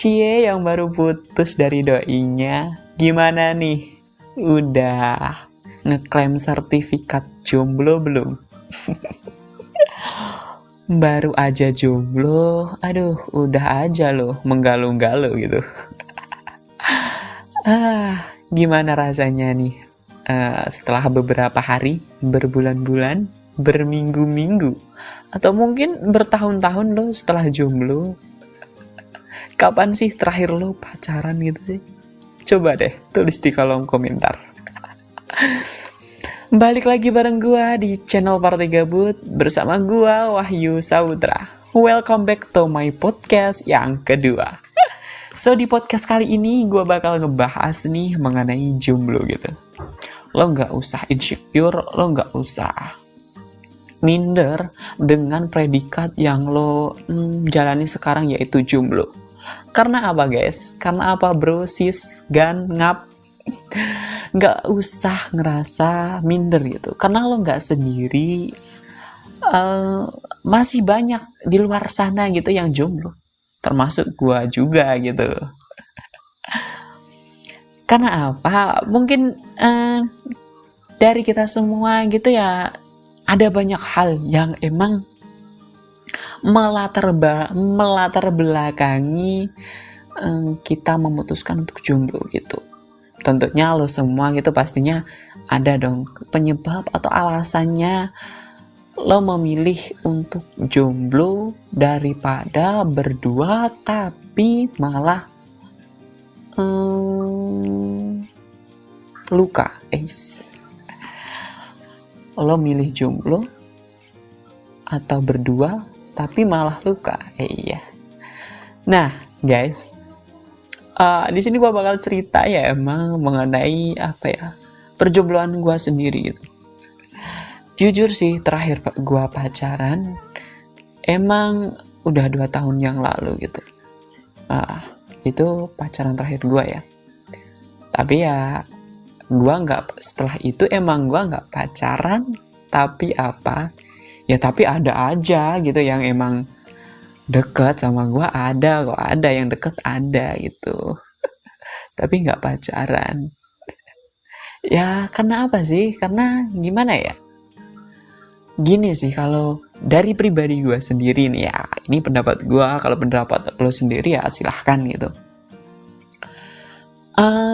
Cie yang baru putus dari doinya, gimana nih? Udah ngeklaim sertifikat jomblo belum? Baru aja jomblo, aduh udah aja loh menggalu-galu gitu. Gimana rasanya nih? Setelah beberapa hari, berbulan-bulan, berminggu-minggu, atau mungkin bertahun-tahun lo setelah jomblo, kapan sih terakhir lo pacaran gitu sih? Coba deh tulis di kolom komentar. Balik lagi bareng gua di channel Partai Gabut bersama gua Wahyu Saputra. Welcome back to my podcast yang kedua. So di podcast kali ini gua bakal ngebahas nih mengenai jomblo gitu. Lo nggak usah insecure, lo nggak usah minder dengan predikat yang lo jalani sekarang yaitu jomblo. Karena apa guys? Karena apa bro, sis, gan, ngap? Nggak usah ngerasa minder gitu. Karena lo nggak sendiri, masih banyak di luar sana gitu yang jomblo. Termasuk gua juga gitu. Karena apa? Mungkin dari kita semua gitu ya, ada banyak hal yang emang melatar belakangi kita memutuskan untuk jomblo gitu. Tentunya lo semua gitu pastinya ada dong penyebab atau alasannya lo memilih untuk jomblo daripada berdua tapi malah luka. Lo milih jomblo atau berdua tapi malah luka. Iya. Nah, guys, di sini gua bakal cerita ya emang mengenai perjombloan gua sendiri gitu. Jujur sih terakhir gua pacaran emang udah 2 tahun yang lalu gitu. Itu pacaran terakhir gua ya. Tapi ya gua nggak, setelah itu emang gua nggak pacaran, tapi tapi ada aja gitu yang emang deket sama gue, ada yang deket ada gitu. Tapi nggak pacaran. Ya karena apa sih? Karena gimana ya? Gini sih, kalau dari pribadi gue sendiri nih ya, ini pendapat gue, kalau pendapat lo sendiri ya silahkan gitu.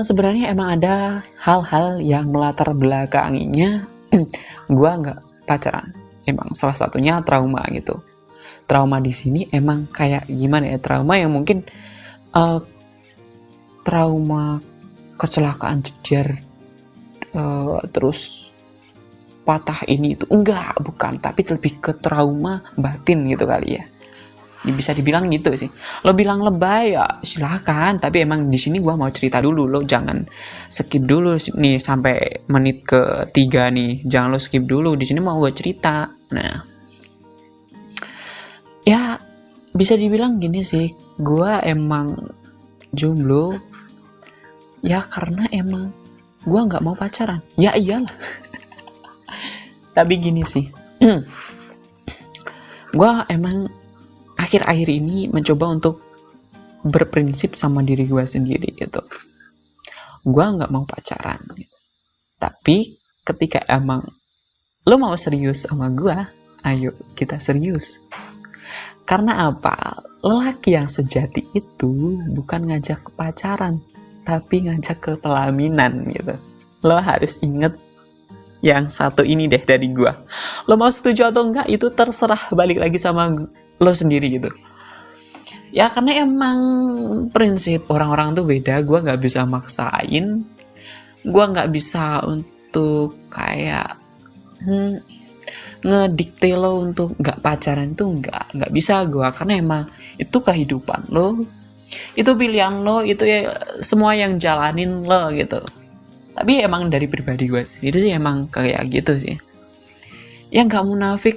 Sebenarnya emang ada hal-hal yang melatar belakanginya gue nggak pacaran. Emang salah satunya trauma gitu. Trauma di sini emang kayak gimana ya? Trauma yang mungkin trauma kecelakaan jedar, terus patah ini itu bukan, tapi lebih ke trauma batin gitu kali ya. Bisa dibilang gitu sih. Lo bilang lebay ya silakan, tapi emang di sini gua mau cerita dulu. Lo jangan skip dulu nih sampai menit ke-3 nih. Jangan lo skip dulu. Di sini mau gue cerita. Nah, ya bisa dibilang gini sih, gue emang jomblo ya karena emang gue nggak mau pacaran. Ya iyalah. Tapi gini sih, gue emang akhir-akhir ini mencoba untuk berprinsip sama diri gue sendiri gitu. Gue nggak mau pacaran gitu. Tapi ketika emang lo mau serius sama gue, ayo kita serius. Karena apa? Lelaki yang sejati itu bukan ngajak ke pacaran, tapi ngajak ke pelaminan gitu. Lo harus inget yang satu ini deh dari gua. Lo mau setuju atau enggak itu terserah, balik lagi sama lo sendiri gitu. Ya karena emang prinsip orang-orang tuh beda. Gua nggak bisa maksain. Gua nggak bisa untuk kayak ngedikte lo untuk nggak pacaran, itu nggak bisa gue, karena emang itu kehidupan lo, itu pilihan lo, itu ya semua yang jalanin lo gitu. Tapi emang dari pribadi gue sendiri sih emang kayak gitu sih. Yang nggak munafik,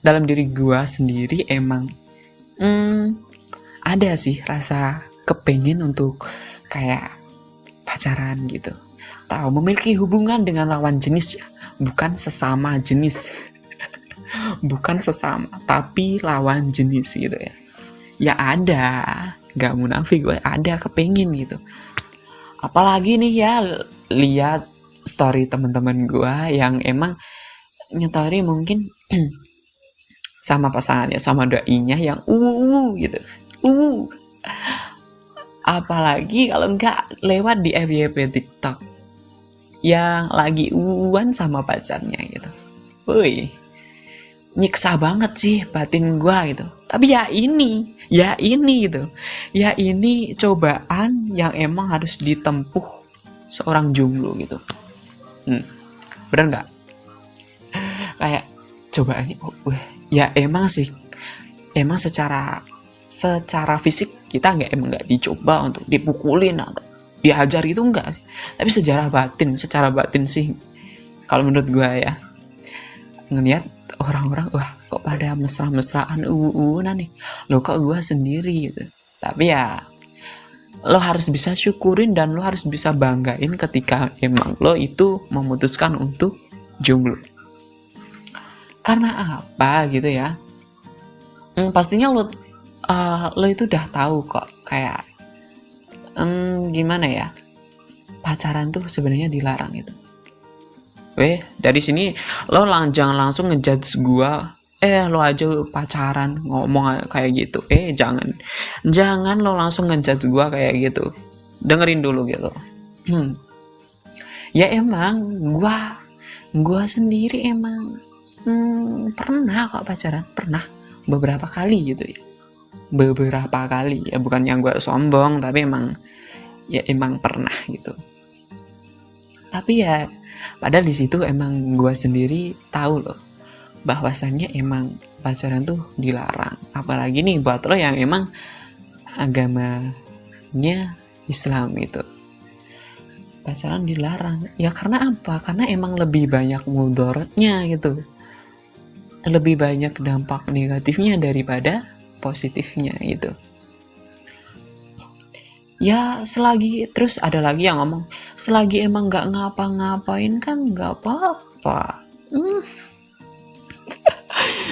dalam diri gue sendiri emang ada sih rasa kepengen untuk kayak pacaran gitu. Tahu, memiliki hubungan dengan lawan jenis ya, bukan sesama jenis. Bukan sesama, tapi lawan jenis gitu ya. ya ada, nggak munafik, gue ada kepengin gitu. Apalagi nih ya, lihat story teman-teman gue yang emang nyetori mungkin sama pasangannya, sama doinya yang gitu, apalagi kalau nggak lewat di FYP TikTok yang lagi sama pacarnya gitu. Woi, nyiksa banget sih batin gua gitu. Tapi ya ini gitu. Ya ini cobaan yang emang harus ditempuh seorang jomblo gitu. Bener nggak? Kayak cobaan ini, ya emang sih, emang secara fisik kita nggak dicoba untuk dipukulin atau diajar itu enggak, tapi secara batin sih kalau menurut gue ya, ngeliat orang-orang wah kok pada mesra-mesraan nih, lo kok gue sendiri gitu. Tapi ya lo harus bisa syukurin dan lo harus bisa banggain ketika emang lo itu memutuskan untuk jomblo. Karena apa gitu ya, pastinya lo itu udah tahu kok kayak gimana ya, pacaran tuh sebenarnya dilarang itu. Dari sini lo jangan langsung ngejudge gua, lo aja pacaran ngomong kayak gitu. Jangan lo langsung ngejudge gua kayak gitu. Dengerin dulu gitu. Ya emang gua sendiri emang pernah kok pacaran, pernah beberapa kali gitu ya. Bukan yang gue sombong, tapi emang pernah gitu. Tapi ya padahal di situ emang gue sendiri tahu loh bahwasannya emang pacaran tuh dilarang. Apalagi nih buat lo yang emang agamanya Islam itu, pacaran dilarang. Ya karena apa? Karena emang lebih banyak mudaratnya gitu, lebih banyak dampak negatifnya daripada positifnya gitu. Ya selagi, terus ada lagi yang ngomong selagi emang nggak ngapa-ngapain kan nggak apa-apa.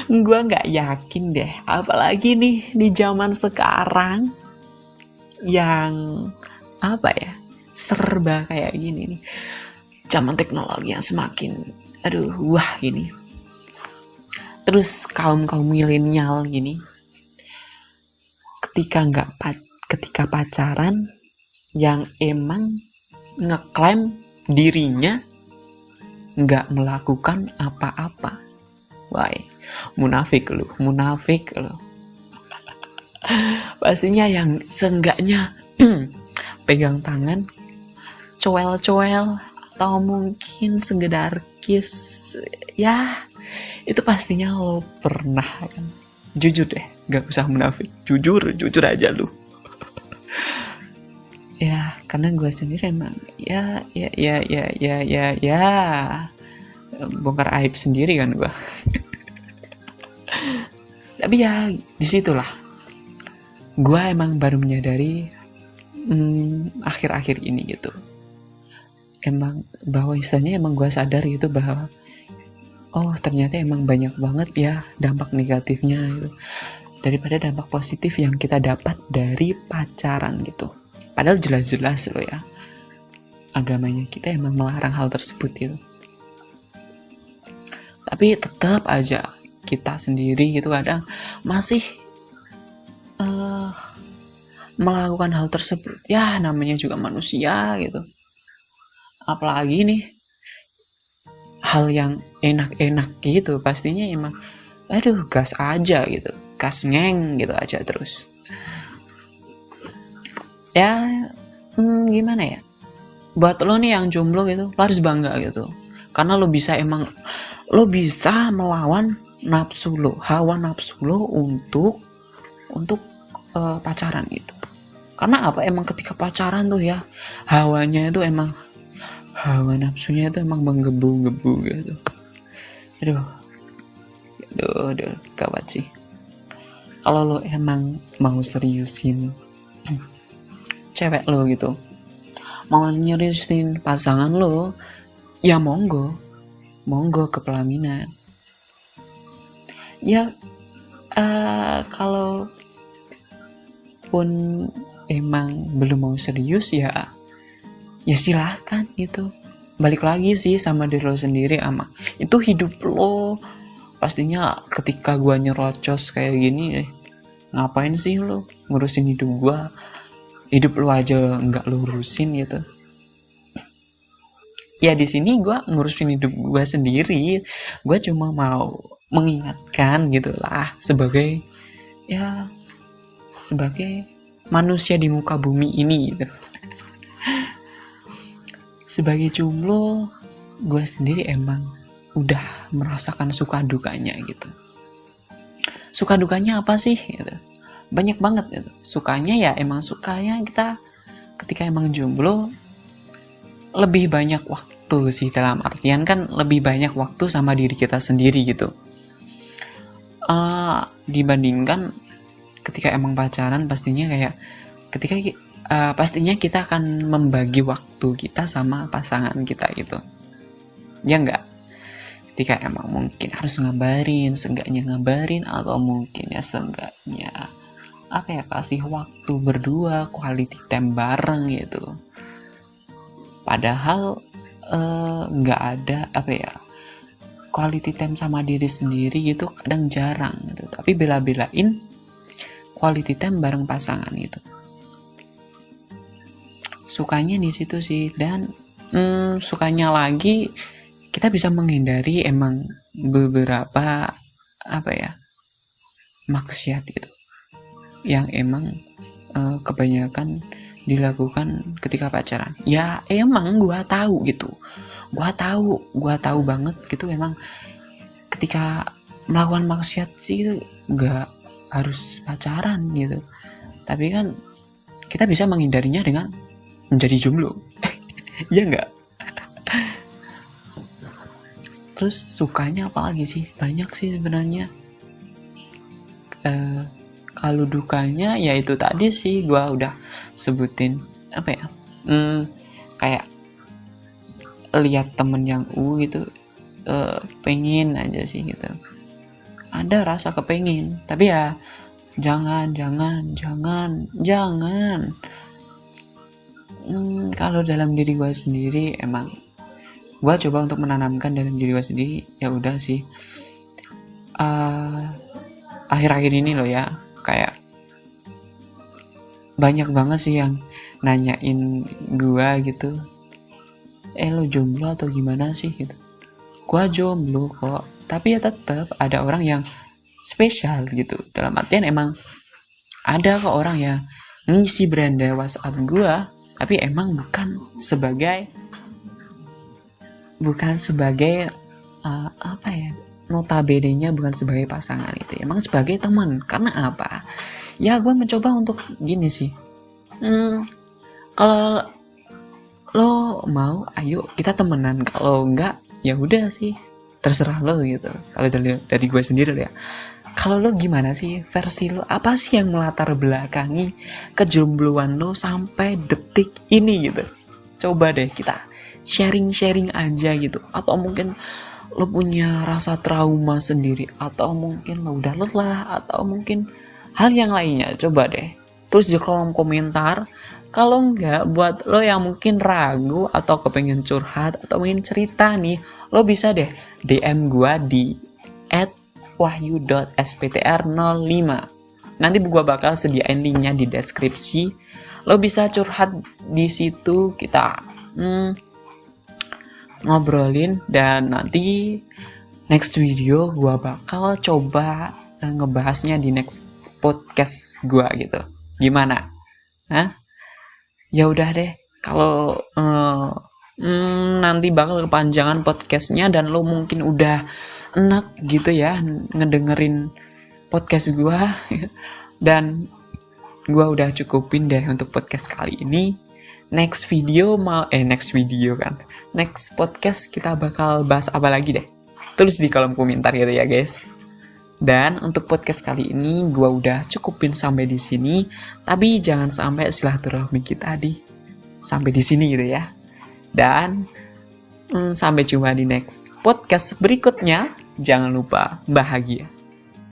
Gue nggak yakin deh, apalagi nih di zaman sekarang yang apa ya, serba kayak gini nih, zaman teknologi yang semakin wah gini. Terus kaum milenial gini, ketika pacaran yang emang ngeklaim dirinya nggak melakukan apa-apa, munafik lu. Pastinya yang seenggaknya pegang tangan, coel-coel, atau mungkin sekedar kiss, ya itu pastinya lo pernah kan. Jujur deh, gak usah munafik, jujur aja lu. Ya karena gue sendiri emang ya bongkar aib sendiri kan gue. Tapi ya disitulah gue emang baru menyadari akhir-akhir ini gitu, emang bahwa istilahnya emang gue sadar gitu bahwa ternyata emang banyak banget ya dampak negatifnya gitu, daripada dampak positif yang kita dapat dari pacaran gitu. Padahal jelas-jelas loh ya, agamanya kita emang melarang hal tersebut gitu. Tapi tetap aja kita sendiri gitu kadang masih melakukan hal tersebut. Ya namanya juga manusia gitu. Apalagi nih hal yang enak-enak gitu, pastinya emang gas aja gitu, gas ngeng gitu aja terus. Ya gimana ya, buat lo nih yang jomblo gitu, lo harus bangga gitu, karena lo bisa melawan nafsu lo, hawa nafsu lo untuk pacaran gitu. Karena apa, emang ketika pacaran tuh ya hawanya itu emang, hawa nafsunya itu emang menggebu-gebu gitu. Aduh gawat sih. Kalau lo emang mau seriusin cewek lo gitu, mau nyeriusin pasangan lo, ya monggo ke pelaminan. Ya kalau kalaupun emang belum mau serius ya silahkan gitu. Balik lagi sih sama diri lo sendiri, ama itu hidup lo. Pastinya ketika gua nyerocos kayak gini, ngapain sih lo ngurusin hidup gua? Hidup lo aja nggak lo urusin gitu. Ya di sini gua ngurusin hidup gua sendiri. Gua cuma mau mengingatkan gitulah sebagai manusia di muka bumi ini gitu. Sebagai jomblo, gue sendiri emang udah merasakan suka dukanya gitu. Suka dukanya apa sih? Gitu. Banyak banget gitu. Sukanya ya emang sukanya kita ketika emang jomblo lebih banyak waktu sih, dalam artian kan lebih banyak waktu sama diri kita sendiri gitu. Dibandingkan ketika emang pacaran, pastinya kayak pastinya kita akan membagi waktu kita sama pasangan kita gitu. Ya enggak? Ketika emang mungkin harus seenggaknya ngabarin, atau mungkin ya seenggaknya kasih waktu berdua, quality time bareng gitu. Padahal nggak ada quality time sama diri sendiri gitu kadang jarang gitu. Tapi bela-belain quality time bareng pasangan gitu. Sukanya di situ sih. Dan sukanya lagi kita bisa menghindari emang beberapa maksiat gitu yang emang kebanyakan dilakukan ketika pacaran. Ya emang gua tahu banget gitu, emang ketika melakukan maksiat itu nggak harus pacaran gitu. Tapi kan kita bisa menghindarinya dengan menjadi jomblo. Ya enggak? Terus sukanya apa lagi sih? Banyak sih sebenarnya. Kalau dukanya ya itu tadi sih gua udah sebutin. Kayak lihat temen yang gitu, pengen aja sih gitu. Ada rasa kepengin, tapi ya jangan. Kalau dalam diri gue sendiri, emang gue coba untuk menanamkan dalam diri gue sendiri, ya udah sih. Akhir-akhir ini loh ya, kayak banyak banget sih yang nanyain gue gitu, lo jomblo atau gimana sih gitu. Gue jomblo kok, tapi ya tetap ada orang yang spesial gitu. Dalam artian emang ada kok orang yang ngisi beranda WhatsApp gue, tapi emang bukan sebagai notabene-nya bukan sebagai pasangan itu, emang sebagai teman. Karena apa? Ya gue mencoba untuk gini sih, kalau lo mau ayo kita temenan, kalau enggak ya udah sih terserah lo gitu. Kalau dari gue sendiri ya, kalau lo gimana sih, versi lo apa sih yang melatar belakangi kejombloan lo sampai detik ini gitu. Coba deh kita sharing aja gitu. Atau mungkin lo punya rasa trauma sendiri, atau mungkin lo udah lelah, atau mungkin hal yang lainnya. Coba deh terus di kolom komentar. Kalau enggak, buat lo yang mungkin ragu atau kepengen curhat atau mungkin cerita nih, lo bisa deh DM gua di @wahyu.sptr05. Nanti gua bakal sediain linknya di deskripsi. Lo bisa curhat di situ, kita ngobrolin, dan nanti next video gua bakal coba ngebahasnya di next podcast gua gitu. Gimana? Ya udah deh, kalau nanti bakal kepanjangan podcastnya dan lo mungkin udah enak gitu ya ngedengerin podcast gua dan gua udah cukupin deh untuk podcast kali ini. Next podcast kita bakal bahas apa lagi deh, tulis di kolom komentar gitu ya guys. Dan untuk podcast kali ini gua udah cukupin sampai di sini, tapi jangan sampai silaturahmi kita sampai di sini gitu ya. Dan sampai jumpa di next podcast berikutnya. Jangan lupa bahagia.